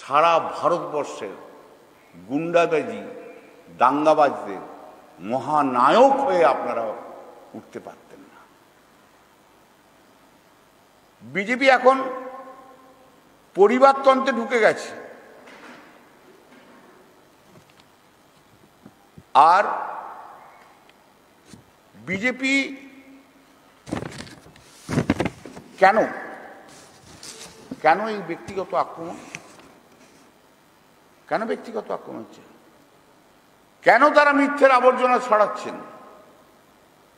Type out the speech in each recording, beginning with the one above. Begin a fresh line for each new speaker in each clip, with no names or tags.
সারা ভারতবর্ষের গুন্ডাবাজি দাঙ্গাবাজদের মহানায়ক হয়ে আপনারা উঠতে পারতেন না। বিজেপি এখন পরিবারতন্ত্রে ঢুকে গেছে, আর বিজেপি কেন কেন এই ব্যক্তিগত আক্রমণ, কেন ব্যক্তিগত আক্রমণ হচ্ছে, কেন তারা মিথ্যের আবর্জনা ছড়াচ্ছেন?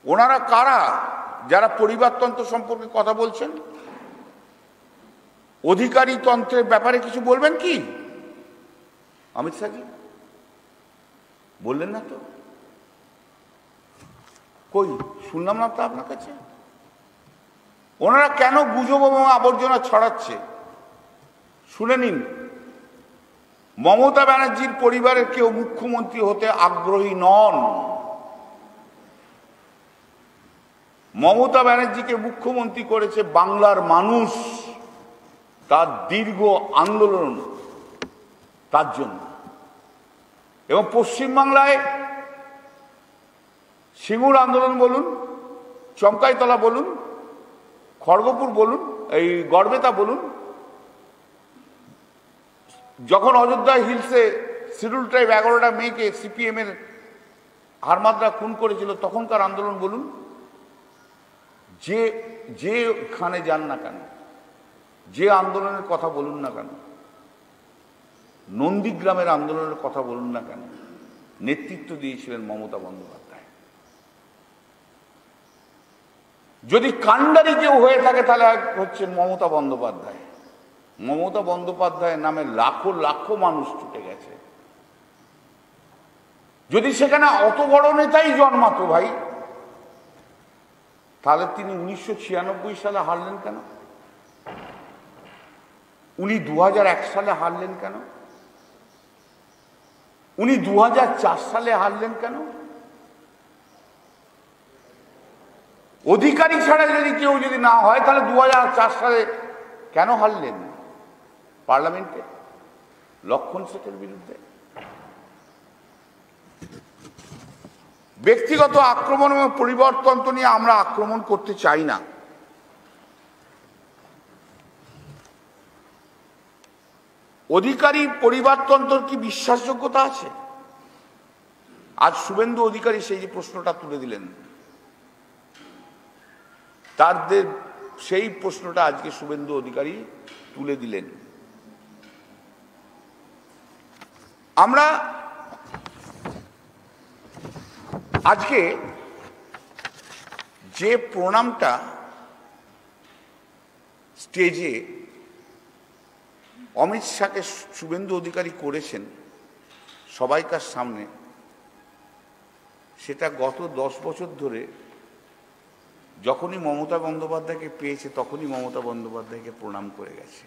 ওনারা কারা যারা পরিবারতন্ত্র সম্পর্কে কথা বলছেন? অধিকারী তন্ত্রের ব্যাপারে কিছু বলবেন কি অমিত শাহজি? বললেন না তো, কই শুনলাম না তো আপনার কাছে। ওনারা কেন গুজব এবং আবর্জনা ছড়াচ্ছে শুনে নিন। মমতা ব্যানার্জির পরিবারের কেউ মুখ্যমন্ত্রী হতে আগ্রহী নন। মমতা ব্যানার্জিকে মুখ্যমন্ত্রী করেছে বাংলার মানুষ, তার দীর্ঘ আন্দোলন তার জন্য। এবং পশ্চিমবাংলায় সিঙ্গুর আন্দোলন বলুন, চমকাইতলা বলুন, খড়গপুর বলুন, এই গড়বেতা বলুন, যখন অযোধ্যা হিলসে শিডিউল ট্রাইব 11টা মেয়েকে সিপিএম এর হারমাদরা খুন করেছিল তখনকার আন্দোলন বলুন, যেখানে যান না কেন, যে আন্দোলনের কথা বলুন না কেন, নন্দীগ্রামের আন্দোলনের কথা বলুন না কেন, নেতৃত্ব দিয়েছিলেন মমতা বন্দ্যোপাধ্যায়। যদি কাণ্ডারি কেউ হয়ে থাকে তাহলে হচ্ছেন মমতা বন্দ্যোপাধ্যায়। মমতা বন্দ্যোপাধ্যায়ের নামে লাখো লাখো মানুষ ছুটে গেছে। যদি সেখানে অত বড় নেতাই জন্মাতো ভাই, তাহলে তিনি 1996 সালে হারলেন কেন? উনি 2001 সালে হারলেন কেন? উনি 2004 সালে হারলেন কেন? অধিকারী ছাড়া যদি কেউ যদি না হয় তাহলে 2004 সালে কেন হারলেন পার্লামেন্টে লক্ষণ সেটের বিরুদ্ধে? ব্যক্তিগত আক্রমণ এবং পরিবর্তন নিয়ে আমরা আক্রমণ করতে চাই না। অধিকারী পরিবারতন্ত্রের কি বিশ্বাসযোগ্যতা আছে? আজ শুভেন্দু অধিকারী সেই যে প্রশ্নটা তুলে দিলেন, তাদের সেই প্রশ্নটা আজকে শুভেন্দু অধিকারী তুলে দিলেন। আমরা আজকে যে প্রণামটা স্টেজে অমিত শাহকে শুভেন্দু অধিকারী করেছেন সবাইকার সামনে, সেটা গত 10 বছর ধরে যখনই মমতা বন্দ্যোপাধ্যায়কে পেয়েছে তখনই মমতা বন্দ্যোপাধ্যায়কে প্রণাম করে গেছে।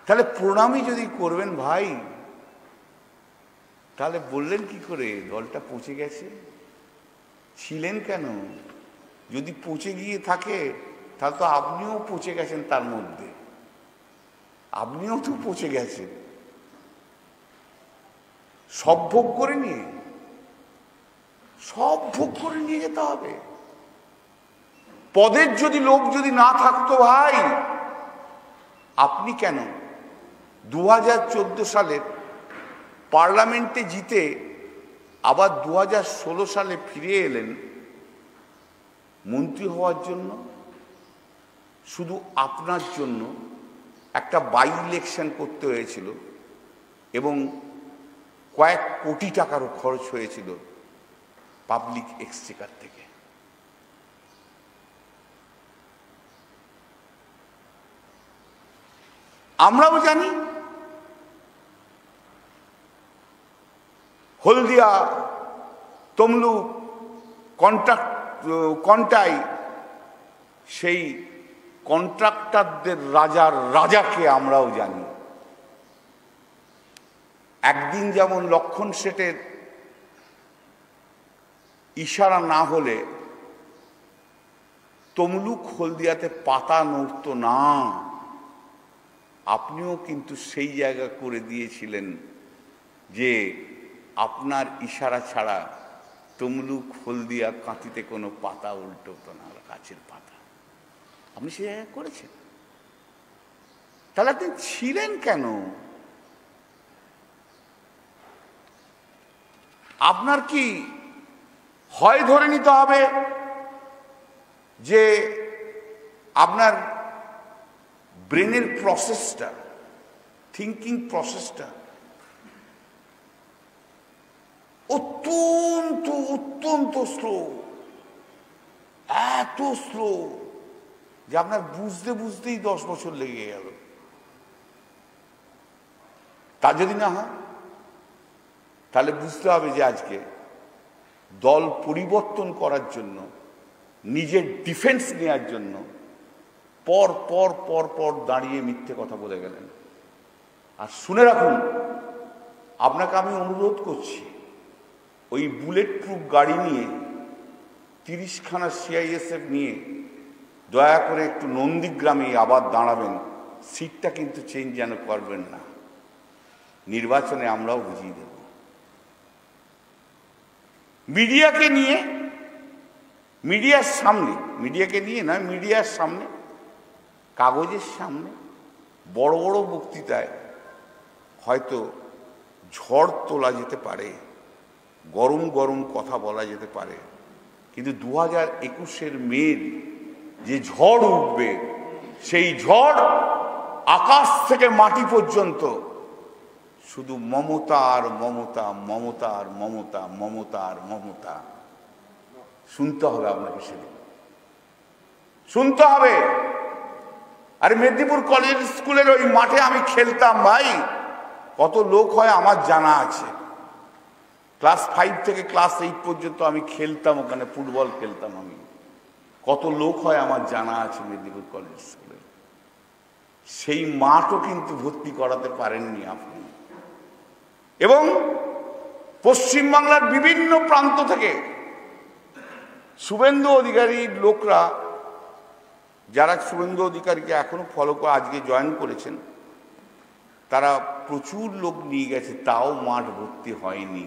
তাহলে প্রণামই যদি করবেন ভাই, তাহলে বললেন কি করে দলটা পচে গেছে? ছিলেন কেন? যদি পচে গিয়ে থাকে তাহলে তো আপনিও পচে গেছেন, তার মধ্যে আপনিও তো পচে গেছেন। সব ভোগ করে নিয়ে যেতে হবে। পদের যদি লোক যদি না থাকতো ভাই, আপনি কেন 2014 সালের পার্লামেন্টে জিতে আবার 2016 সালে ফিরে এলেন মন্ত্রী হওয়ার জন্য? শুধু আপনার জন্য একটা বাই ইলেকশন করতে হয়েছিল এবং কয়েক কোটি টাকারও খরচ হয়েছিল পাবলিক এক্সচেকার থেকে। আমরাও জানি হলদিয়া, তমলুক, কন্টাই সেই কন্ট্রাক্টরদের রাজার রাজাকে আমরাও জানি। একদিন যেমন লক্ষণ শেঠের ইশারা না হলে তমলুক হলদিয়াতে পাতা নড়ত না। আপনিও কিন্তু সেই জায়গা করে দিয়েছিলেন যে আপনার ইশারা ছাড়া তমলুক হলদিয়া কাঁথিতে কোনো পাতা উল্টো হতো না, গাছের পাতা। আপনি সেই জায়গা করেছেন, তাহলে আপনি ছিলেন কেন? আপনার কি হয় ধরে নিতে হবে যে আপনার ব্রেনের প্রসেসটা, থিঙ্কিং প্রসেসটা অত্যন্ত অত্যন্ত স্লো, এত স্লো যে আপনার বুঝতে বুঝতেই 10 বছর লেগে গেল। তা যদি না হয় তাহলে বুঝতে হবে যে আজকে দল পরিবর্তন করার জন্য, নিজের ডিফেন্স নেওয়ার জন্য পর পর পর পর দাঁড়িয়ে মিথ্যে কথা বলে গেলেন। আর শুনে রাখুন, আপনাকে আমি অনুরোধ করছি, ওই বুলেট প্রুফ গাড়ি নিয়ে 30খানা সিআইএসএফ নিয়ে দয়া করে একটু নন্দীগ্রামে আবার দাঁড়াবেন। সিটটা কিন্তু চেঞ্জ যেন করবেন না, নির্বাচনে আমরাও বুঝিয়ে দেব। মিডিয়াকে নিয়ে, মিডিয়ার সামনে, মিডিয়াকে নিয়ে নয়, মিডিয়ার সামনে, কাগজের সামনে বড় বড় বক্তৃতায় হয়তো ঝড় তোলা যেতে পারে, গরম গরম কথা বলা যেতে পারে, কিন্তু 2021-এর মেয়ের যে ঝড় উঠবে, সেই ঝড় আকাশ থেকে মাটি পর্যন্ত শুধু মমতা আর মমতা, মমতা আর মমতা, মমতা আর মমতা। শুনতে হবে আপনাকে, সেদিন শুনতে হবে। আরে মেদিনীপুর কলেজ স্কুলের ওই মাঠে আমি খেলতাম ভাই, কত লোক হয় আমার জানা আছে। ক্লাস 5 থেকে ক্লাস 8 পর্যন্ত আমি খেলতাম, ওখানে ফুটবল খেলতাম আমি। কত লোক হয় আমার জানা আছে মেদিনীপুর কলেজ স্কুলে। সেই মাঠও কিন্তু ভর্তি করাতে পারেননি আপনি। এবং পশ্চিমবাংলার বিভিন্ন প্রান্ত থেকে শুভেন্দু অধিকারীর লোকরা, যারা শুভেন্দু অধিকারীকে এখনো ফলো করে আজকে জয়েন করেছেন, তারা প্রচুর লোক নিয়ে গেছে, তাও মাঠ ভর্তি হয়নি।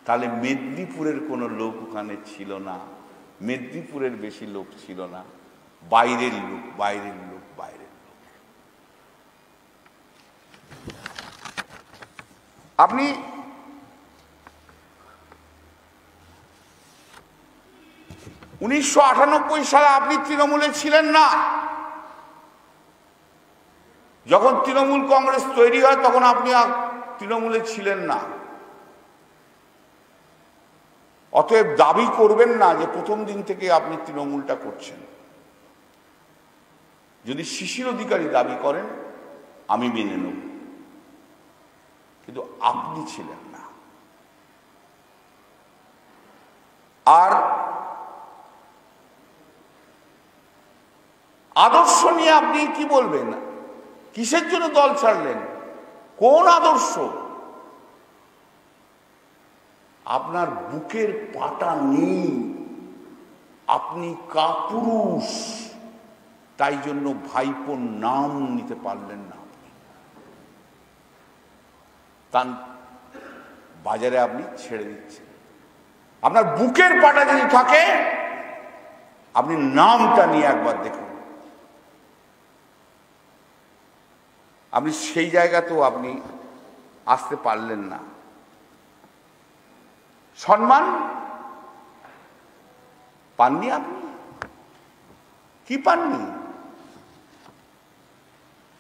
তাহলে মেদিনীপুরের কোনো লোক ওখানে ছিল না, মেদিনীপুরের বেশি লোক ছিল না, বাইরের লোক, বাইরের লোক, বাইরের লোক। আপনি (1998 সালে আপনি তৃণমূলে ছিলেন না। যখন তৃণমূল কংগ্রেস তৈরি হয় তখন আপনি তৃণমূলে ছিলেন না। অতএব দাবি করবেন না যে প্রথম দিন থেকে আপনি তৃণমূলটা করছেন। যদি শিশির অধিকারী দাবি করেন আমি মেনে নেব, কিন্তু আপনি ছিলেন না। আর আদর্শ নিয়ে আপনি কি বলবেন? কিসের জন্য দল ছাড়লেন? কোন আদর্শ? আপনার বুকের পাটা নেই, আপনি কাপুরুষ, তাই জন্য ভাইপোর নাম নিতে পারলেন না। তার বাজারে আপনি ছেড়ে দিচ্ছেন। আপনার বুকের পাটা যদি থাকে, আপনি নামটা নিয়ে একবার দেখুন। আপনি সেই জায়গাতেও আপনি আসতে পারলেন না। সম্মান পাননি আপনি, কি পাননি?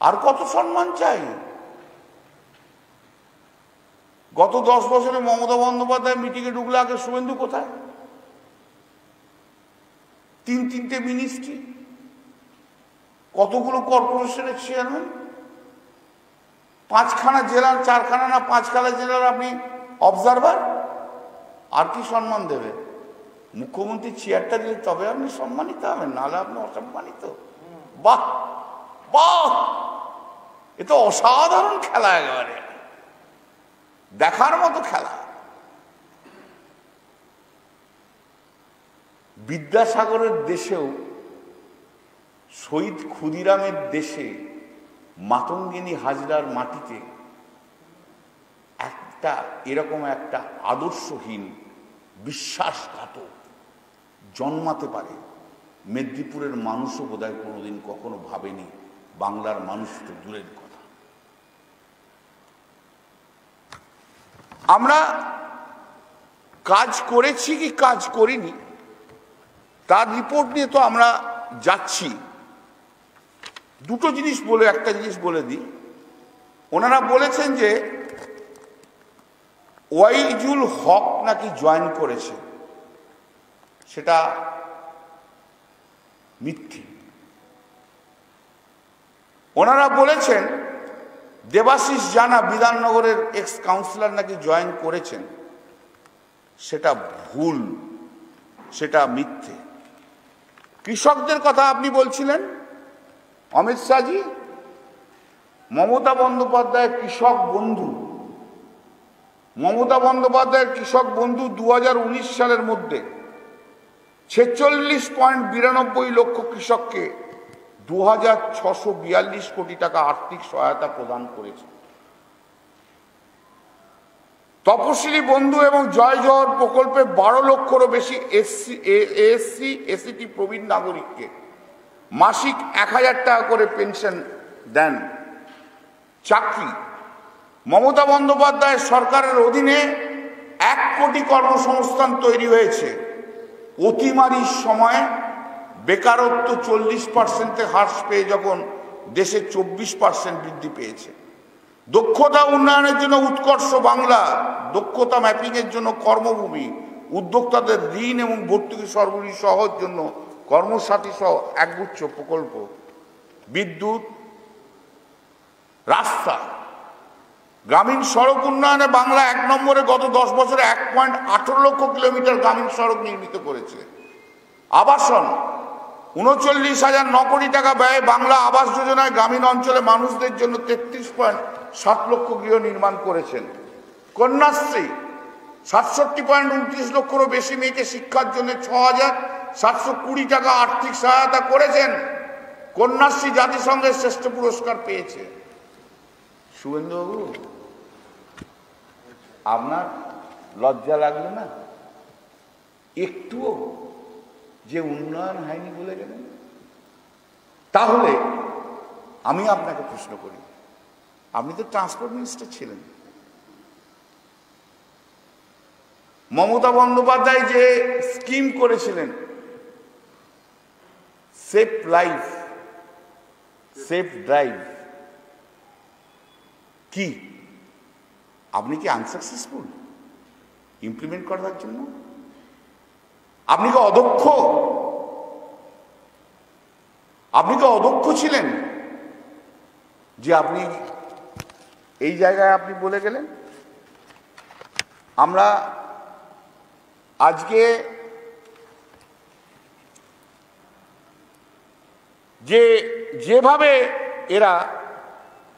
আর কত সম্মান চাই? গত 10 বছরে মমতা বন্দ্যোপাধ্যায় মিটিংয়ে ঢুকলে আগে শুভেন্দু কোথায়? 3-3টে মিনিস্ট্রি, কতগুলো কর্পোরেশনের চেয়ারম্যান, 5খানা জেলার, 4খানা না 5খানা জেলার আপনি অবজারভার। আর কি সম্মান দেবে? মুখ্যমন্ত্রী চেয়ারটা দিলে তবে আপনি সম্মানিত হবেন, নাহলে আপনি অসম্মানিত। বাহ বাহ, এ তো অসাধারণ খেলা, একেবারে দেখার মতো খেলা। বিদ্যাসাগরের দেশেও, শহীদ ক্ষুদিরামের দেশে মাতঙ্গিনী হাজরার মাটিতে একটা এরকম একটা আদর্শহীন বিশ্বাসঘাতক জন্মাতে পারে, মেদিনীপুরের মানুষও বোধহয় কোনোদিন কখনো ভাবেনি, বাংলার মানুষ তো দূরের কথা। আমরা কাজ করেছি কি কাজ করিনি তার রিপোর্ট নিয়ে তো আমরা যাচ্ছি। দুটো জিনিস বলে, একটা জিনিস বলে দিই, ওনারা বলেছেন যে ওয়াইজুল হক নাকি জয়েন করেছে, সেটা মিথ্যে। ওনারা বলেছেন দেবাশিস জানা বিধাননগরের এক্স কাউন্সিলর নাকি জয়েন করেছেন, সেটা ভুল, সেটা মিথ্যে। কৃষকদের কথা আপনি বলছিলেন অমিত শাহজি, মমতা বন্দ্যোপাধ্যায়ের কৃষক বন্ধু, মমতা বন্দ্যোপাধ্যায়ের কৃষক বন্ধু 2019 সালের মধ্যে 46.92 লক্ষ কৃষককে 2642 কোটি টাকা আর্থিক সহায়তা প্রদান করেছে। তপশিলি বন্ধু এবং জয় জওহর প্রকল্পে 12 লক্ষেরও বেশি এসসি এসটি প্রবীণ নাগরিককে মাসিক 1000 টাকা করে পেনশন দেন। চাকরি, মমতা বন্দ্যোপাধ্যায়ের সরকারের অধীনে 1 কোটি কর্মসংস্থান তৈরি হয়েছে। অতিমারির সময় বেকারত্ব 40% হ্রাস পেয়ে যখন দেশে 24% বৃদ্ধি পেয়েছে। দক্ষতা উন্নয়নের জন্য উৎকর্ষ বাংলা, দক্ষতা ম্যাপিং এর জন্য কর্মভূমি, উদ্যোক্তাদের ঋণ এবং ভর্তুকি সরবরাহ সহজ জন্য কর্মসাথী সহ একগুচ্ছ প্রকল্প। বিদ্যুৎ, রাস্তা, গ্রামীণ সড়ক উন্নয়নে বাংলা 1 নম্বরে গত 10 বছরে 1.18 লক্ষ কিলোমিটার গ্রামীণ সড়ক নির্মিত করেছে। আবাসন, 39,009 কোটি টাকা ব্যয়ে বাংলা আবাস যোজনায় গ্রামীণ অঞ্চলে মানুষদের জন্য 33.7 লক্ষ গৃহ নির্মাণ করেছেন। কন্যাশ্রী, 67.29 লক্ষেরও বেশি মেয়েকে শিক্ষার জন্য 6,720 টাকা আর্থিক সহায়তা করেছেন। কন্যাশ্রী জাতিসংঘের শ্রেষ্ঠ পুরস্কার পেয়েছে। শুভেন্দুবাবু, আপনার লজ্জা লাগলো না একটুও যে উন্নয়ন হয়নি বলে গেলেন? তাহলে আমি আপনাকে প্রশ্ন করি, আপনি তো ট্রান্সপোর্ট মিনিস্টার ছিলেন, মমতা বন্দ্যোপাধ্যায় যে স্কিম করেছিলেন সেফ লাইফ সেফ ড্রাইভ, কি আপনি কি আনসাকসেসফুল ইমপ্লিমেন্ট করার জন্য? আপনি কি অদক্ষ? আপনি কি অদক্ষ ছিলেন যে আপনি এই জায়গায় আপনি বলে গেলেন? আমরা আজকে যেভাবে এরা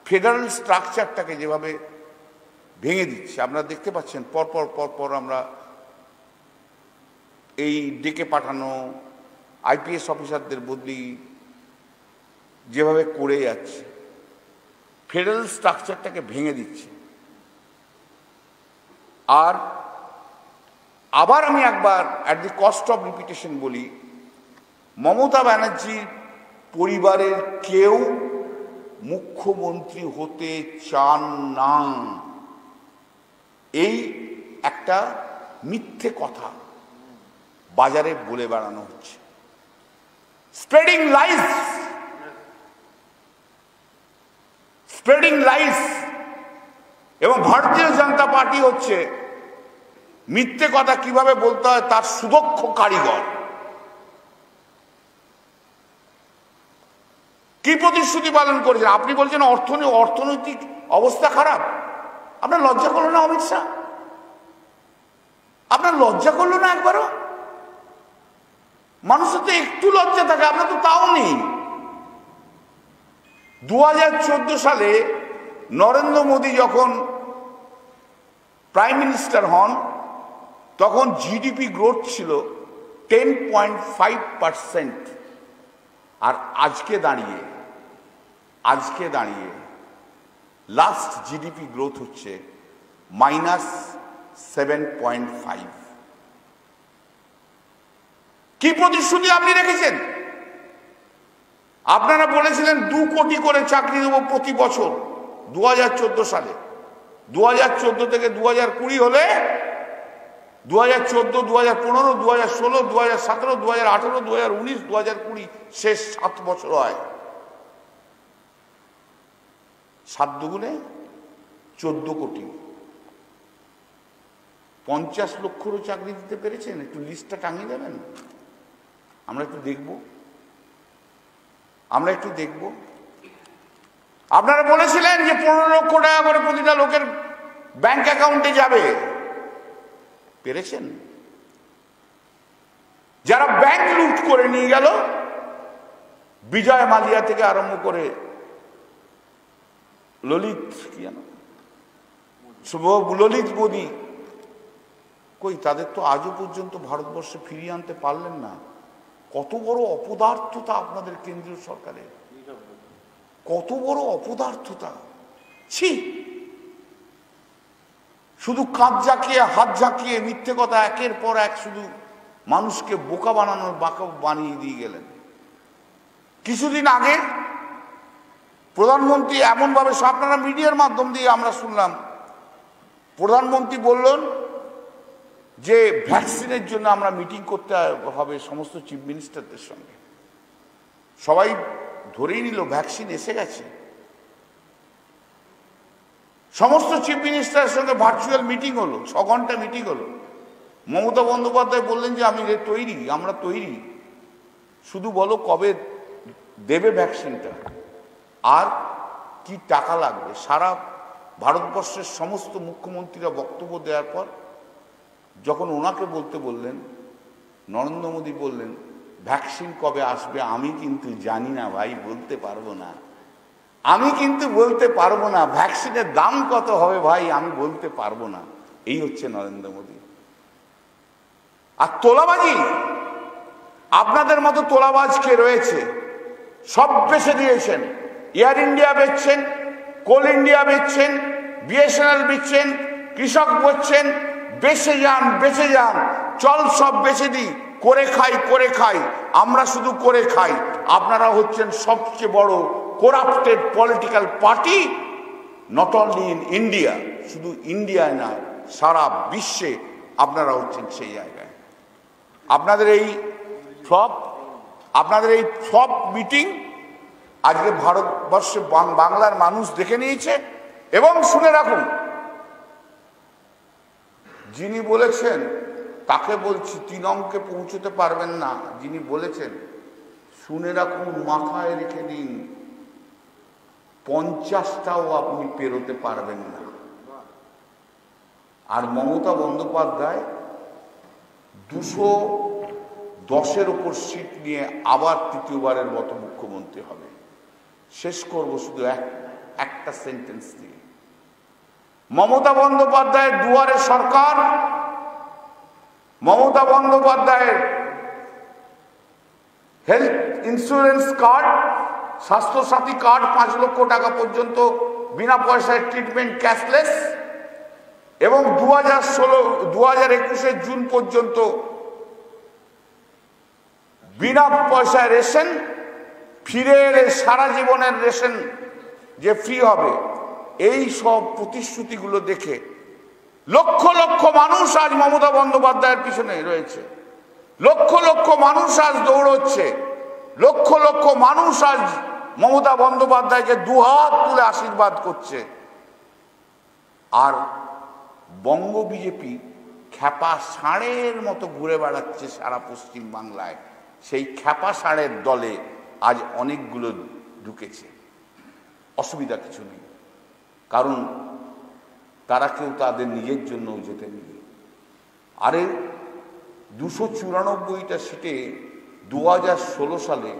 ফেডারেল স্ট্রাকচারটাকে যেভাবে ভেঙে দিচ্ছে, আপনারা দেখতে পাচ্ছেন পরপর আমরা এই ডেকে পাঠানো আইপিএস অফিসারদের বদলি যেভাবে করে যাচ্ছে, ফেডারেল স্ট্রাকচারটাকে ভেঙে দিচ্ছে। আর আবার আমি একবার at the cost of repetition বলি, মমতা ব্যানার্জির পরিবারের কেউ মুখ্যমন্ত্রী হতে চান না, এই একটা মিথ্যে কথা বাজারে বলে বেড়ানো হচ্ছে। স্প্রেডিং লাইস এবং ভারতীয় জনতা পার্টি হচ্ছে মিথ্যে কথা কিভাবে বলতে হয় তার সুদক্ষ কারিগর। কি প্রতিশ্রুতি পালন করেছেন? আপনি বলছেন অর্থনৈতিক অবস্থা খারাপ। আপনার লজ্জা করলো না অমিত শাহ? আপনার লজ্জা করলো না একবারও? মানুষের তো একটু লজ্জা থাকে, আপনার তো তাও নেই। 2014 সালে নরেন্দ্র মোদী যখন প্রাইম মিনিস্টার হন তখন জিডিপি গ্রোথ ছিল 10.5%, আর আজকে দাঁড়িয়ে আজকে দাঁড়িয়ে লাস্ট জিডিপি গ্রোথ হচ্ছে -7.5। কি প্রতিশ্রুতি আপনি রেখেছেন? আপনারা বলেছিলেন 2 কোটি করে চাকরি দেবো প্রতি বছর 2014 সালে। 2014 থেকে 2020 হলে 2014, 2015, 2016, 2017, 2018, 2019, 2020 শেষ 7 বছর হয়। 7 দুগুণে 14 কোটি। 50 লক্ষেরও চাকরি দিতে পেরেছেন? একটু লিস্টটা টাঙিয়ে দেবেন, আমরা একটু দেখব। আপনারা বলেছিলেন যে 15 লক্ষ টাকা করে প্রতিটা লোকের ব্যাংক অ্যাকাউন্টে যাবে, পেরেছেন? যারা ব্যাংক লুট করে নিয়ে গেল, বিজয় মালিয়া থেকে আরম্ভ করে ললিত মোদী, কই তাদের তো আজও পর্যন্ত ভারতবর্ষে ফিরিয়ে আনতে পারলেন না। কত বড় অপদার্থতা আপনাদের কেন্দ্রীয় সরকারের, কত বড় অপদার্থতা! ছি! শুধু কাঁধ ঝাঁকিয়ে, হাত ঝাঁকিয়ে মিথ্যে কথা একের পর এক শুধু মানুষকে বোকা বানিয়ে দিয়ে গেলেন। কিছুদিন আগে প্রধানমন্ত্রী এমনভাবে, আপনারা মিডিয়ার মাধ্যম দিয়ে আমরা শুনলাম, প্রধানমন্ত্রী বললেন যে ভ্যাকসিনের জন্য আমরা মিটিং করতে হবে সমস্ত চিফ মিনিস্টারদের সঙ্গে। সবাই ধরেই নিল ভ্যাকসিন এসে গেছে। সমস্ত চিফ মিনিস্টারের সঙ্গে ভার্চুয়াল মিটিং হলো, 6 ঘন্টা মিটিং হলো। মমতা বন্দ্যোপাধ্যায় বললেন যে আমরা তৈরি, শুধু বলো কবে দেবে ভ্যাকসিনটা আর কি টাকা লাগবে। সারা ভারতবর্ষের সমস্ত মুখ্যমন্ত্রীরা বক্তব্য দেওয়ার পর যখন ওনাকে বলতে বললেন, নরেন্দ্র মোদী বললেন ভ্যাকসিন কবে আসবে আমি কিন্তু জানি না ভাই, বলতে পারবো না, ভ্যাকসিনের দাম কত হবে ভাই আমি বলতে পারবো না। এই হচ্ছে নরেন্দ্র মোদী। আর তোলাবাজি, আপনাদের মতো তোলাবাজ কে রয়েছে? সব বেচে দিয়েছেন। এয়ার ইন্ডিয়া বেচছেন, কোল ইন্ডিয়া বেচছেন, বিএসএনএল বেচছেন, কৃষক বেচছেন। বেচে যান, চল সব বেচে দিই, করে খাই, আমরা শুধু করে খাই। আপনারা হচ্ছেন সবচেয়ে বড় corrupted political party, not only in India, শুধু ইন্ডিয়ায় না সারা বিশ্বে আপনারা হচ্ছেন সেই জায়গায়। আপনাদের এই ফ্লপ মিটিং আজকে ভারতবর্ষে বাংলার মানুষ দেখে নিয়েছে। এবং শুনে রাখুন, যিনি বলেছেন তাকে বলছি 3 অঙ্কে পৌঁছতে পারবেন না, যিনি বলেছেন শুনে রাখুন, মাথায় রেখে দিন, 50টাও আপনি পেরোতে পারবেন না। আর মমতা বন্দ্যোপাধ্যায় 210-এর উপর সিট নিয়ে আবার 3য়বারের মতো মুখ্যমন্ত্রী হবে। শেষ করব শুধু একটা সেন্টেন্স দিয়ে। মমতা বন্দ্যোপাধ্যায়ের দুয়ারে সরকার, মমতা বন্দ্যোপাধ্যায়ের health insurance card, Swasthya Sathi card, 5 lakh টাকা পর্যন্ত বিনা পয়সায় ট্রিটমেন্ট ক্যাশলেস, এবং 2021 জুন পর্যন্ত বিনা পয়সায় রেশন, ফিরে এলে সারা জীবনের রেশন যে ফ্রি হবে। এই সব প্রতিশ্রুতিগুলো দেখে লক্ষ লক্ষ মানুষ আজ মমতা বন্দ্যোপাধ্যায়ের পিছনে রয়েছে, লক্ষ লক্ষ মানুষ আজ দৌড়চ্ছে, লক্ষ লক্ষ মানুষ আজ মমতা বন্দ্যোপাধ্যায়কে 2 হাত তুলে আশীর্বাদ করছে। আর বঙ্গ বিজেপি খ্যাপা ষাঁড়ের মতো ঘুরে বেড়াচ্ছে সারা পশ্চিম বাংলায়। সেই খ্যাপা ষাঁড়ের দলে আজ অনেকগুলো ঢুকেছে, অসুবিধা কিছু নেই, কারণ তারা কেউ তাদের নিজের জন্য যেতে নেই। আরে 294টা সিটে 2016 সালে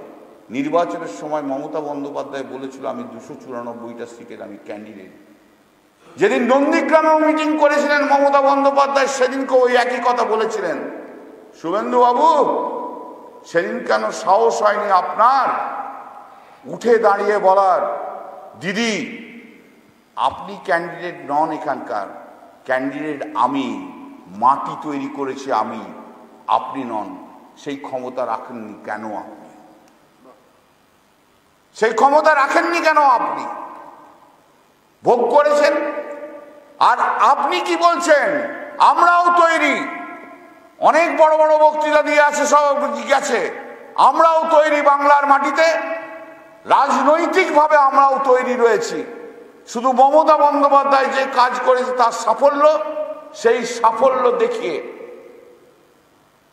নির্বাচনের সময় মমতা বন্দ্যোপাধ্যায় বলেছিল আমি 294টা সিটের আমি ক্যান্ডিডেট। যেদিন নন্দীগ্রামেও মিটিং করেছিলেন মমতা বন্দ্যোপাধ্যায়, সেদিনকে ওই একই কথা বলেছিলেন। শুভেন্দু বাবু, সেদিন কেন সাহস হয়নি আপনার উঠে দাঁড়িয়ে বলার দিদি আপনি ক্যান্ডিডেট নন, এখানকার ক্যান্ডিডেট আমি, মাটি তৈরি করেছি আমি, আপনি নন। সেই ক্ষমতা রাখেননি কেন আপনি? সেই ক্ষমতা রাখেননি কেন আপনি? ভোগ করেছেন। আর আপনি কি বলছেন? আমরাও তৈরি। অনেক বড় বড় বক্তৃতা দিয়ে আছে, সব গেছে। আমরাও তৈরি বাংলার মাটিতে, রাজনৈতিকভাবে আমরাও তৈরি রয়েছি। শুধু মমতা বন্দ্যোপাধ্যায় যে কাজ করেছে তার সাফল্য, সেই সাফল্য দেখিয়ে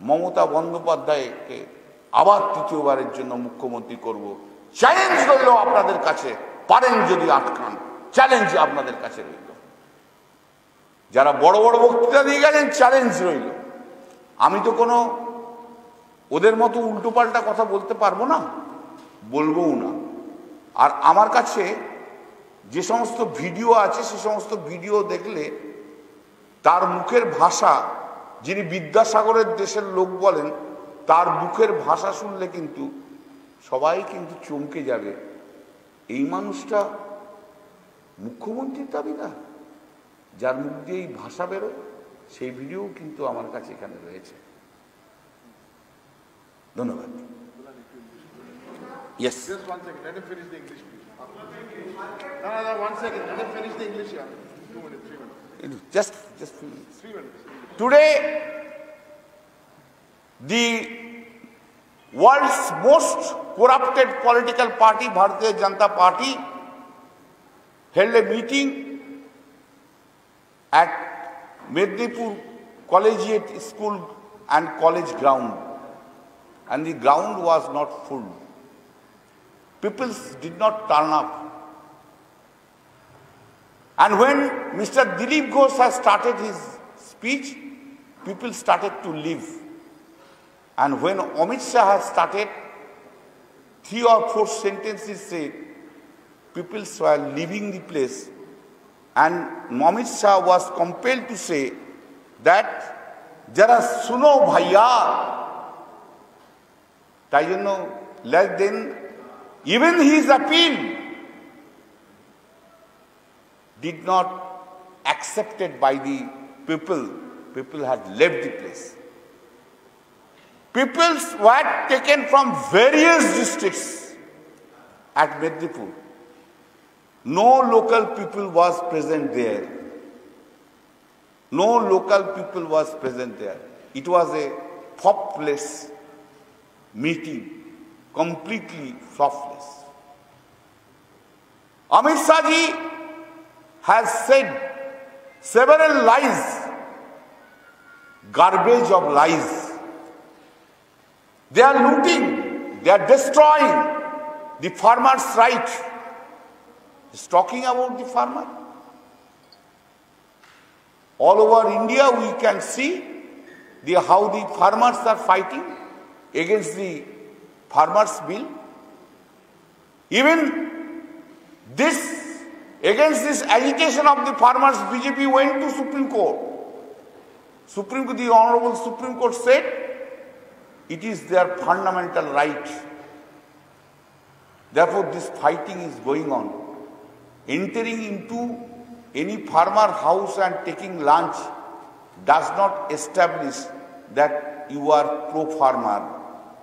মমতা বন্দ্যোপাধ্যায়কে আবার তৃতীয়বারের জন্য মুখ্যমন্ত্রী করব। চ্যালেঞ্জ রইল আপনাদের কাছে, পারেন যদি আটকান, চ্যালেঞ্জ আপনাদের কাছে রইল। যারা বড় বড় বক্তৃতা দিয়ে গেছেন, চ্যালেঞ্জ রইল। আমি তো কোনো ওদের মতো উল্টোপাল্টা কথা বলতে পারবো না, বলবোও না। আর আমার কাছে যে সমস্ত ভিডিও আছে, সে সমস্ত ভিডিও দেখলে তার মুখের ভাষা, যিনি বিদ্যাসাগরের দেশের লোক বলেন, তার মুখের ভাষা শুনলে কিন্তু সবাই কিন্তু চমকে যাবে। এই মানুষটা মুখ্যমন্ত্রীর দাবিদার, যার মুখ দিয়ে এই ভাষা বেরোয়। সেই ভিডিও কিন্তু আমার কাছে এখানে রয়েছে। ধন্যবাদ। Yes.
Just 1 second. Let him finish the English, please. No, 1 second. Let him finish the English. Yeah. 2 minutes, 3 minutes.
Just 3 minutes.
3 minutes.
Today, the world's most corrupted political party, Bharatiya Janata Party, held a meeting at Mednipur Collegiate School and College ground, and the ground was not full. People did not turn up. And when Mr. Dilip Ghosh has started his speech, people started to leave. And when Amit Shah has started, 3 or 4 sentences said, people were leaving the place. And Amit Shah was compelled to say that, Jara suno bhaiya. তাই জন্য less than even his appeal did not accepted by the people. People had left the place. People were taken from various districts at Mednipur. No local people was present there. No local people was present there. It was a flawless meeting, completely flawless. Amit Shah ji has said several lies, garbage of lies. They are looting, they are destroying the farmer's right. He's talking about the farmer. All over India we can see how the farmers are fighting against the farmers' bill. Even this, against this agitation of the farmers, BJP went to Supreme Court. The Honorable Supreme Court said it is their fundamental right. Therefore, this fighting is going on. Entering into any farmer house and taking lunch does not establish that you are pro-farmer.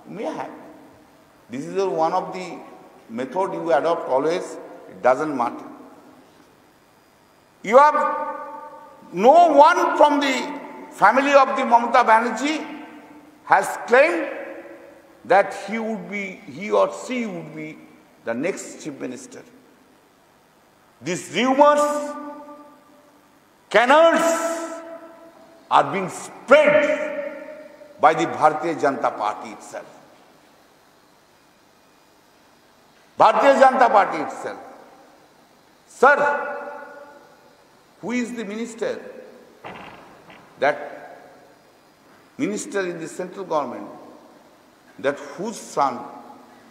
May have. This is one of the method you adopt always. It doesn't matter. You have no one from the family of the Mamata Banerjee has claimed that he or she would be the next chief minister. These rumors, canards are being spread by the Bharatiya Janata Party itself. Bharatiya Janata Party itself. Sir, who is the minister? That minister in the central government, that whose son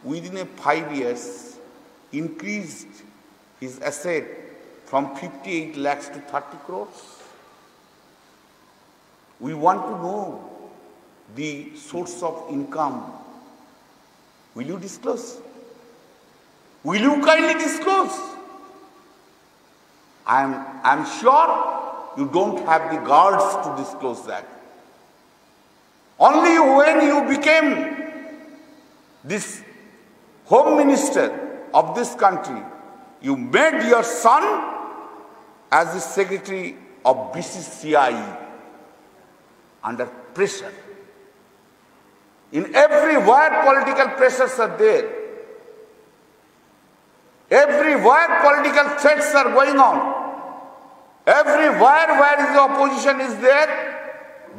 within 5 years increased his asset from 58 lakhs to 30 crores. We want to know the source of income. Will you disclose? Will you kindly disclose? I'm sure you don't have the guards to disclose that. Only when you became this Home Minister of this country, you made your son as the Secretary of BCCI under pressure. In everywhere political pressures are there. Everywhere political threats are going on. Everywhere where the opposition is there,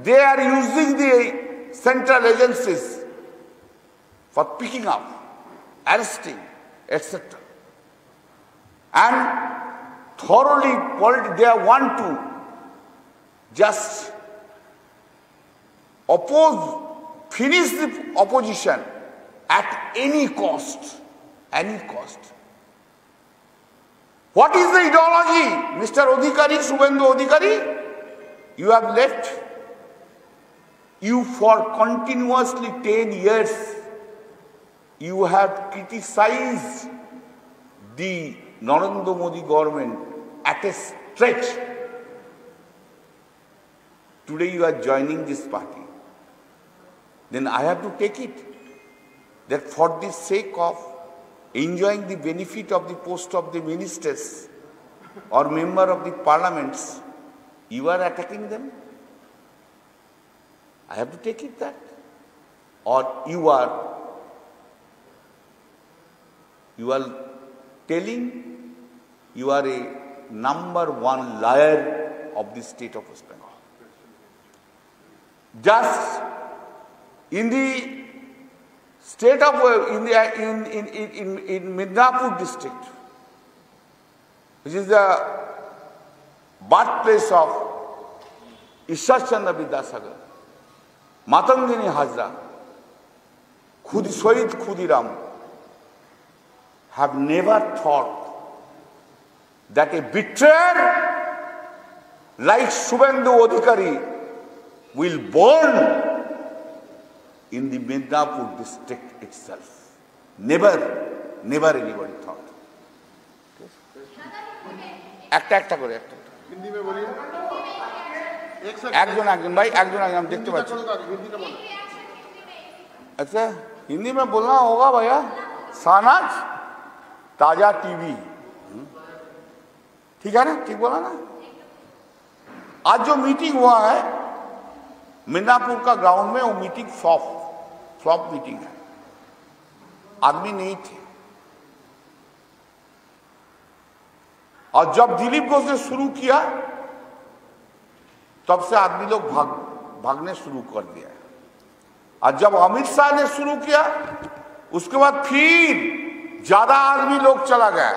they are using the central agencies for picking up, arresting, etc. And thoroughly, they want to just finish the opposition at any cost, any cost. What is the ideology, Mr. Adhikari, Shubhendu Adhikari? You have left. You for continuously 10 years, you have criticized the Narendra Modi government at a stretch. Today you are joining this party. Then I have to take it that for the sake of enjoying the benefit of the post of the ministers or member of the parliaments, you are attacking them. I have to take it that. Or you are telling you are a #1 liar of the state of West Bengal. Just in the state of in Midnapur district, which is the birthplace of Ishwar Chandra Vidyasagar, Matangini Hazra, Shahid Khudiram, have never thought that a betrayer like Shubhendu Adhikari will burn in the Midnapur district itself. Never anybody thought. একটা করে একটা
हिंदी में बोलिए
একজন ভাই একজন हम देखते पाচ্ছি अच्छा हिंदी में बोलना होगा भैया सानाज ताजा टीवी ठीक है ना ठीक बोला ना आज जो मीटिंग हुआ है मिदनापुर का ग्राउंड में वो मीटिंग फ्लॉप मीटिंग है आदमी नहीं थे और जब दिलीप घोष ने शुरू किया तब से आदमी लोग भागने शुरू कर दिया और जब अमित शाह ने शुरू किया उसके बाद फिर ज्यादा आदमी लोग चला गया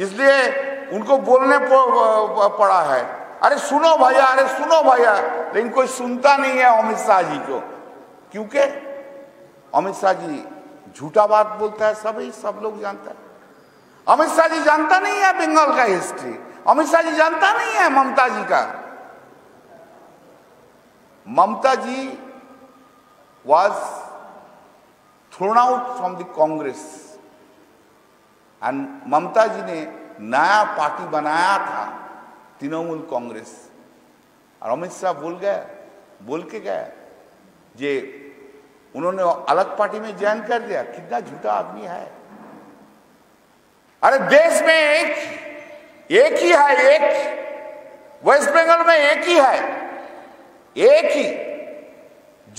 इसलिए उनको बोलने पड़ा है अरे सुनो भैया लेकिन कोई सुनता नहीं है अमित शाह जी को क्योंकि अमित शाह जी झूठा बात बोलता है सब लोग जानता है अमित शाह जी जानता नहीं है बंगाल का हिस्ट्री अमित शाह जी जानता नहीं है ममता जी का ममता जी was thrown out from the Congress and ममता जी ने नया पार्टी बनाया था तृणमूल कांग्रेस और अमित शाह बोल के गया जे उन्होंने अलग पार्टी में ज्वाइन कर दिया कितना झूठा आदमी है अरे देश में एक ही है वेस्ट बंगाल में एक ही है एक ही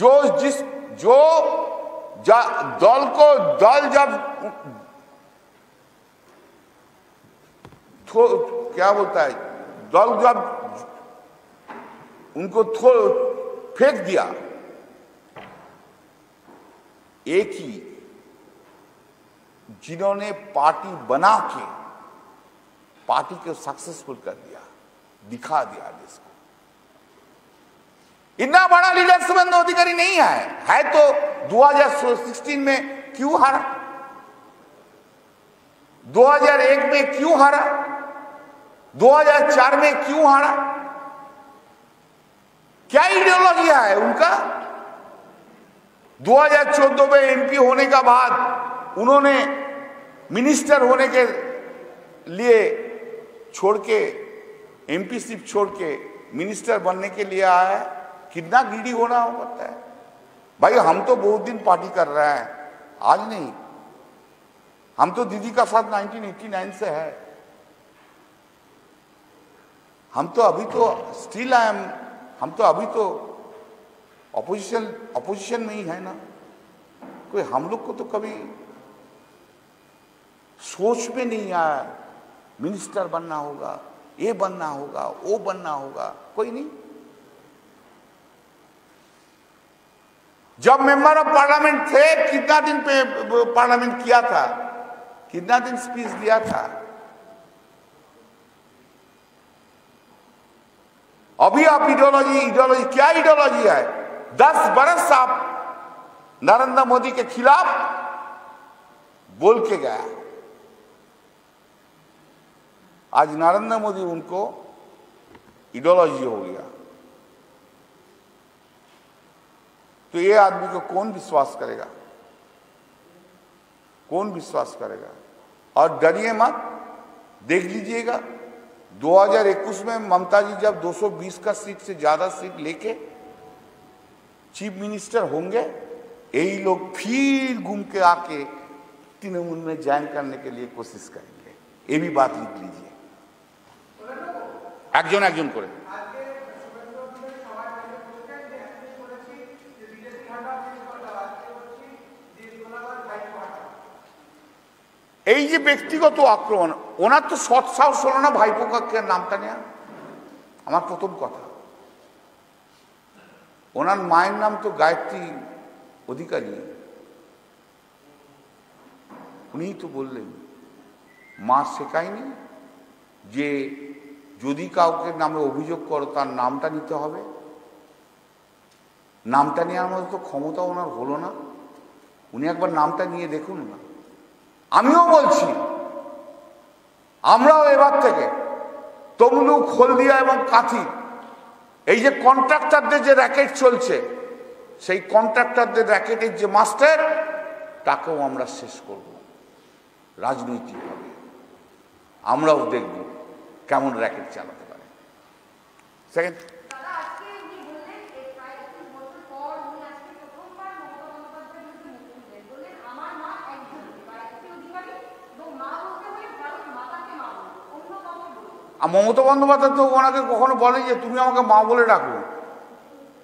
दल जब क्या बोलता है दल जब उनको फेंक दिया एक ही जिन्होंने पार्टी बना के पार्टी को सक्सेसफुल कर दिया दिखा दिया देश को इतना बड़ा लीडर शुभेंदु अधिकारी नहीं है तो 2016 में क्यों हारा 2001 में क्यों हारा 2004 में क्यों हारा क्या आइडियोलॉजी है उनका 2014 में एमपी होने का बाद उन्होंने मिनिस्टर होने के लिए छोड़ के एमपी सिर्फ छोड़ के मिनिस्टर बनने के लिए आया है, कितना ग्रीडी होना होता है भाई। हम तो बहुत दिन पार्टी कर रहे हैं, आज नहीं। हम तो दीदी का साथ 1989 से है। हम तो अभी तो स्टिल आई एम, हम तो अभी तो अपोजिशन में ही है ना। कोई हम लोग को तो कभी सोच में नहीं आया मिनिस्टर बनना होगा, ये बनना होगा, वो बनना होगा, कोई नहीं। जब मेंबर ऑफ पार्लियामेंट थे कितना दिन पे पार्लियामेंट किया था, कितना दिन स्पीच दिया था। अभी आप इडियोलॉजी क्या इडियोलॉजी है? 10 बरस आप नरेंद्र मोदी के खिलाफ बोल के गया, आज नरेंद्र मोदी उनको इडियोलॉजी हो गया। तो ये आदमी को कौन विश्वास करेगा? कौन विश्वास करेगा? और डरिए मत, देख लीजिएगा 2021 में ममता जी जब 220 का सीट से ज्यादा सीट लेके चीफ मिनिस्टर होंगे, यही लोग फिर घूम के आके तृणमूल में ज्वाइन करने के लिए कोशिश करेंगे। ये भी बात लिख लीजिए, একজন একজন করে। এই যে ব্যক্তিগত আক্রমণ, ওনার তো সৎ সাহস হলো না ভাইপোকে নামটা নেওয়া। আমার প্রথম কথা, ওনার মায়ের নাম তো গায়ত্রী অধিকারী, উনিই তো বললেন মা শেখায়নি যে যদি কাউকে নামে অভিযোগ করো তার নামটা নিতে হবে। নামটা নেওয়ার মতো তো ক্ষমতা ওনার হলো না। উনি একবার নামটা নিয়ে দেখুন না। আমিও বলছি, আমরাও এবার থেকে তমলুক, হলদিয়া এবং কাঁথি, এই যে কন্ট্রাক্টরদের যে র্যাকেট চলছে, সেই কন্ট্রাক্টরদের র্যাকেটের যে মাস্টার, তাকেও আমরা শেষ করব রাজনৈতিকভাবে। আমরাও দেখব কেমন র্যাকেট চালাতে পারে। সেকেন্ড, মমতা বন্দ্যোপাধ্যায় তো ওনাকে কখনো বলে যে তুমি আমাকে মা বলে ডাকো।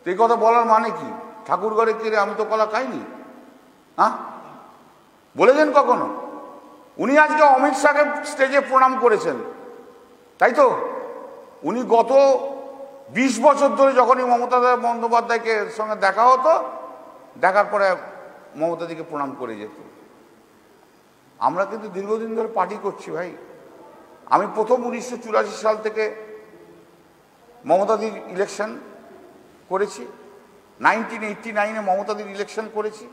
তো এই কথা বলার মানে কি? ঠাকুর ঘরে কেড়ে আমি তো কলা খাইনি, হ্যাঁ? বলেছেন কখনো? উনি আজকে অমিত শাহকে স্টেজে প্রণাম করেছেন, তাই তো? উনি গত 20 বছর ধরে যখনই মমতা বন্দ্যোপাধ্যায়কে সঙ্গে দেখা হতো, দেখার পরে মমতাদিকে প্রণাম করে যেত। আমরা কিন্তু দীর্ঘদিন ধরে পার্টি করছি ভাই। আমি প্রথম 1984 সাল থেকে মমতাদির ইলেকশন করেছি, 1989-এ মমতাদির ইলেকশন করেছি,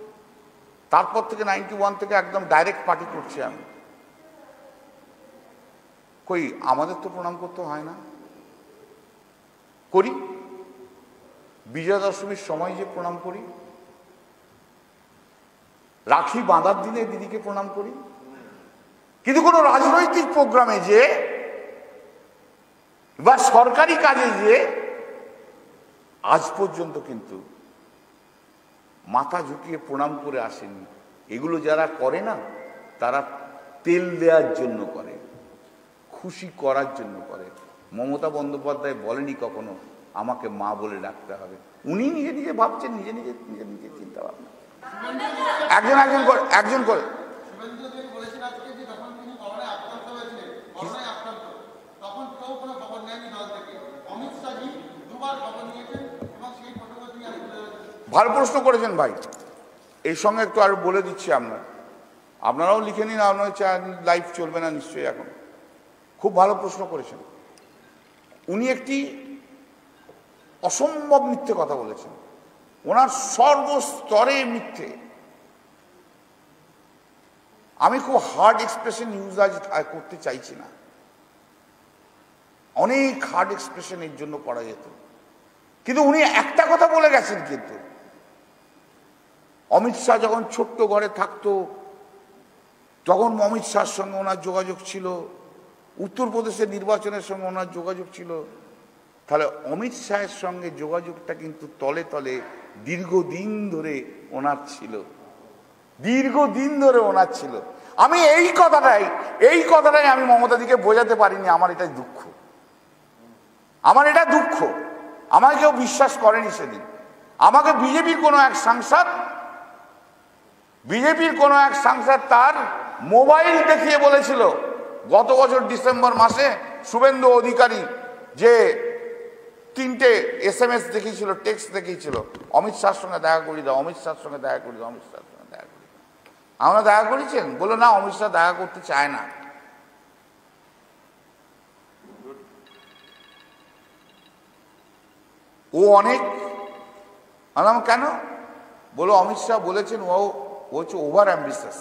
তারপর থেকে 91 থেকে একদম ডাইরেক্ট পার্টি করছি আমি। কই আমাদের তো প্রণাম করতে হয় না? করি, বিজয়া দশমীর সময় যে প্রণাম করি, রাখি বাঁধার দিনে দিদিকে প্রণাম করি, কিন্তু কোনো রাজনৈতিক প্রোগ্রামে যে বা সরকারি কাজে যে আজ পর্যন্ত কিন্তু মাথা ঝুঁকিয়ে প্রণাম করে আসেনি। এগুলো যারা করে না, তারা তেল দেওয়ার জন্য করে, খুশি করার জন্য করে। মমতা বন্দ্যোপাধ্যায় বলেনি কখনো আমাকে মা বলে ডাকতে হবে। উনি নিজে নিজে ভাবছেন, নিজে নিজে নিজে নিজে চিন্তা ভাবনা। একজন একজন করে একজন করে ভালো প্রশ্ন করেছেন ভাই। এই সঙ্গে একটু আর বলে দিচ্ছি, আপনারাও লিখে নিন, আপনার লাইভ চলবে না নিশ্চয়ই এখন। খুব ভালো প্রশ্ন করেছেন। উনি একটি অসম্ভব মিথ্যে কথা বলেছেন, ওনার সর্বস্তরে মিথ্যে। আমি খুব হার্ড এক্সপ্রেশন ইউজ আজ করতে চাইছি না, অনেক হার্ড এক্সপ্রেশন এর জন্য করা যেত, কিন্তু উনি একটা কথা বলে গেছেন। কিন্তু অমিত শাহ যখন ছোট্ট ঘরে থাকতো, তখন অমিত শাহর সঙ্গে ওনার যোগাযোগ ছিল, উত্তরপ্রদেশের নির্বাচনের সঙ্গে ওনার যোগাযোগ ছিল। তাহলে অমিত শাহের সঙ্গে যোগাযোগটা কিন্তু তলে তলে দীর্ঘদিন ধরে ওনার ছিল, দীর্ঘদিন ধরে ওনার ছিল। আমি এই কথাটাই আমি মমতাদিকে বোঝাতে পারিনি। আমার এটা দুঃখ, আমার এটা দুঃখ। আমাকে কেউ বিশ্বাস করেনি সেদিন। আমাকে বিজেপির কোনো এক সাংসদ তার মোবাইল দেখিয়ে বলেছিল গত বছর ডিসেম্বর মাসে শুভেন্দু অধিকারী যে 3টে SMS দেখিয়েছিল, টেক্সট দেখিয়েছিল, অমিত শাহর সঙ্গে দেখা করিয়ে দাও, অমিত শাহর সঙ্গে দেখা করিয়ে দাও, অমিত শাহর সঙ্গে দেখা করিয়ে দাও। আমরা দেখা করেছেন? বলো না, অমিত শাহ দেখা করতে চায় না। ও অনেক আলাম কেন বলো? অমিত শাহ বলেছেন ও হচ্ছে over ambitious,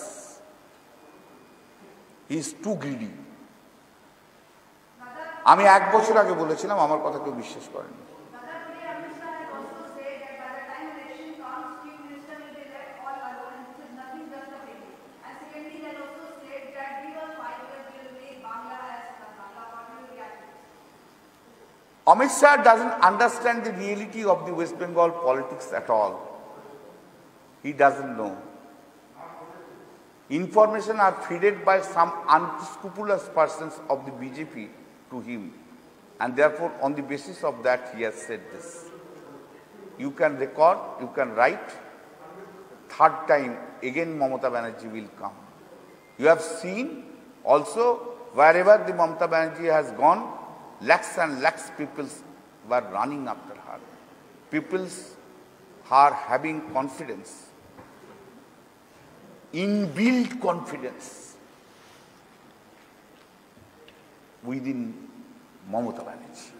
he is too greedy. আমি 1 বছর আগে বলেছিলাম, আমার কথা কেউ বিশ্বাস করেনি। Amit Shah doesn't understand the reality of the West Bengal politics at all. He doesn't know. Information are fed by some unscrupulous persons of the BJP to him, and therefore on the basis of that he has said this. You can record, you can write, third time again Mamata Banerjee will come. You have seen also wherever the Mamata Banerjee has gone, lakhs and lakhs people were running after her. People are having confidence, inbuilt confidence within Mamata Banerjee.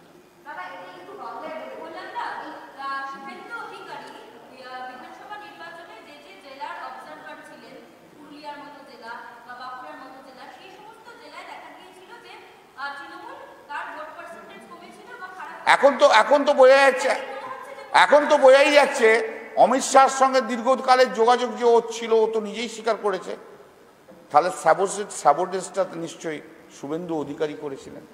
এখন তো বোঝাই যাচ্ছে অমিত শাহর সঙ্গে দীর্ঘকালের যোগাযোগ যে ও ছিল, ও তো নিজেই স্বীকার করেছে। তাহলে স্যাবোটেজটা নিশ্চয়ই শুভেন্দু অধিকারী করেছিলেন।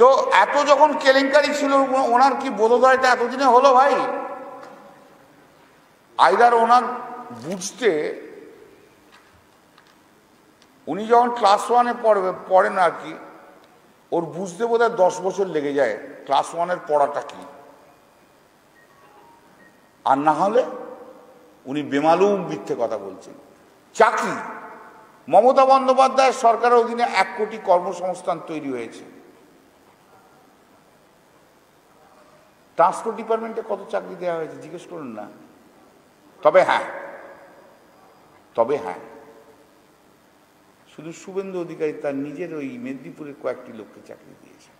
তো এত যখন কেলেঙ্কারি ছিল, ওনার কি বোধোদয়টা এতদিনে হলো ভাই? আইদার ওনার বুঝতে, উনি যখন ক্লাস 1-এ পড়েন আর কি, ওর বুঝতে বোধহয় 10 বছর লেগে যায় ক্লাস 1-এর পড়াটা কি। আর না হলে উনি বেমালুম মিথ্যে কথা বলছেন। চাকরি, মমতা বন্দ্যোপাধ্যায়ের সরকারের অধীনে 1 কোটি কর্মসংস্থান তৈরি হয়েছে। ট্রান্সপোর্ট ডিপার্টমেন্টে কত চাকরি দেওয়া হয়েছে জিজ্ঞেস করুন না। তবে হ্যাঁ, শুধু শুভেন্দু অধিকারী তার নিজের ওই মেদিনীপুরের কয়েকটি লোককে চাকরি দিয়েছে।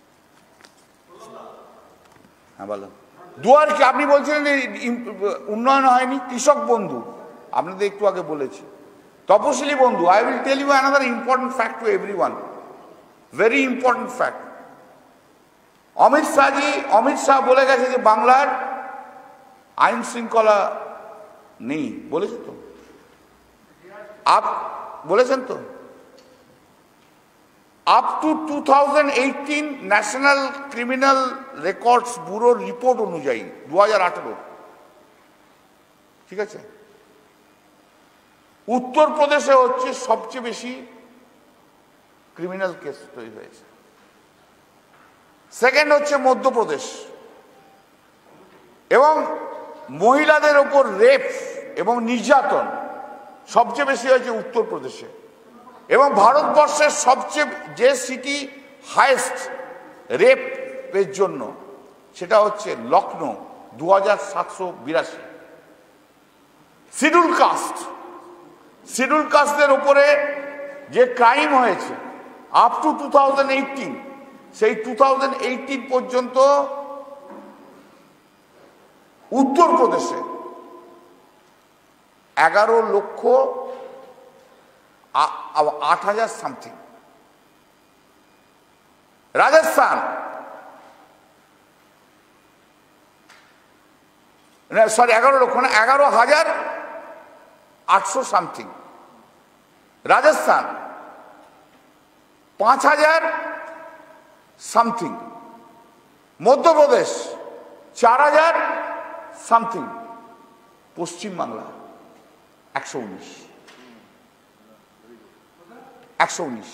হ্যাঁ বলো। দুয়ার কি আপনি বলছিলেন উন্নয়ন হয়নি? কৃষক বন্ধু আপনাদের একটু আগে বলেছি, তপশিলি বন্ধু। I will tell you another important fact to everyone, very important fact. Amit Shah বলে গেছে যে বাংলার আইন শৃঙ্খলা নেই, বলেছে তো? বলেছেন তো? Up to 2018 national criminal records ব্যুরোর রিপোর্ট অনুযায়ী 2018, ঠিক আছে, উত্তরপ্রদেশে হচ্ছে সবচেয়ে বেশি ক্রিমিনাল কেস তৈরি হয়েছে। সেকেন্ড হচ্ছে মধ্যপ্রদেশ, এবং মহিলাদের ওপর রেপ এবং নির্যাতন সবচেয়ে বেশি হয়েছে উত্তরপ্রদেশে। এবং ভারতবর্ষের সবচেয়ে যে সিটি হাইয়েস্ট রেপের জন্য সেটা হচ্ছে লখনৌ, 2782। শিডিউল কাস্টদের উপরে যে ক্রাইম হয়েছে আপ টু 2018, সেই 2018 পর্যন্ত উত্তরপ্রদেশে 11,08,000 সামথিং। সরি 11 লক্ষ না, 11,800 something. Rajasthan 5,000 something. Madhya Pradesh 4,000 something. Paschimbangla 119। 119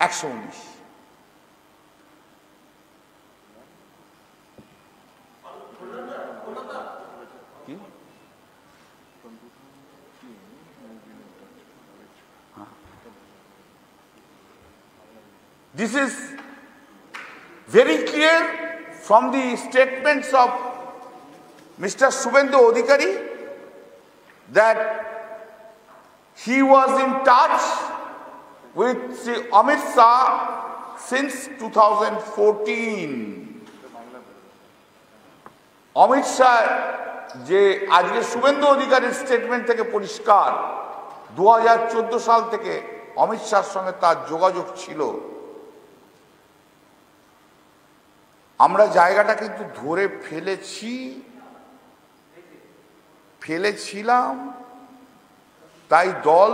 119। This is very clear from the statements of Mr. Subhendu Adhikari that he was in touch with Amit Shah since 2014. Amit Shah যে আজকে শুভেন্দু অধিকারীর স্টেটমেন্ট থেকে পরিষ্কার 2014 সাল থেকে অমিত শাহর সঙ্গে তার যোগাযোগ ছিল। আমরা জায়গাটা কিন্তু ধরে ফেলেছিলাম, তাই দল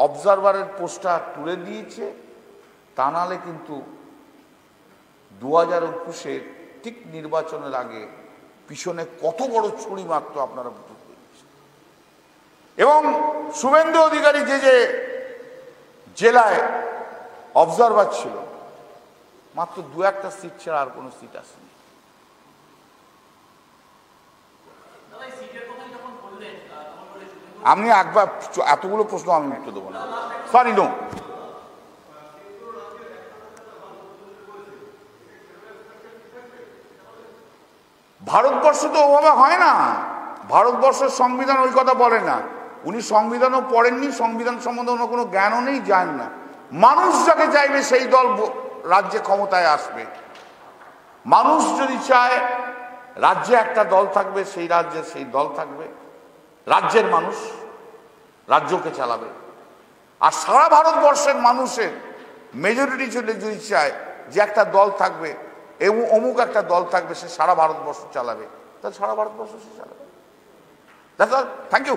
অবজারভারের পোস্টার তুলে দিয়েছে। তা নাহলে কিন্তু 2021-এর ঠিক নির্বাচনের আগে পিছনে কত বড় ছুরি মারত আপনারা বুঝতে পেরেছেন। এবং শুভেন্দু অধিকারী যে জেলায় অবজারভার ছিল, মাত্র 2-1টা সিট ছাড়া আর কোনো সিট আসেনি। আমি একবার এতগুলো প্রশ্ন আমি উত্তর দেবো না, সরি নো। ভারতবর্ষ তো ওভাবে হয় না, ভারতবর্ষের সংবিধান ওই কথা বলে না। উনি সংবিধানও পড়েননি, সংবিধান সম্বন্ধে ওনার কোনো জ্ঞানও নেই, জান না। মানুষ যাকে চাইবে সেই দল রাজ্যে ক্ষমতায় আসবে। মানুষ যদি চায় রাজ্যে একটা দল থাকবে, সেই রাজ্যে সেই দল থাকবে, রাজ্যের মানুষ রাজ্যকে চালাবে। আর সারা ভারতবর্ষের মানুষের মেজরিটি যদি চায় যে একটা দল থাকবে এবং অমুক একটা দল থাকবে, সে সারা ভারতবর্ষ চালাবে, তাহলে সারা ভারতবর্ষ সে চালাবে। That's all, thank you.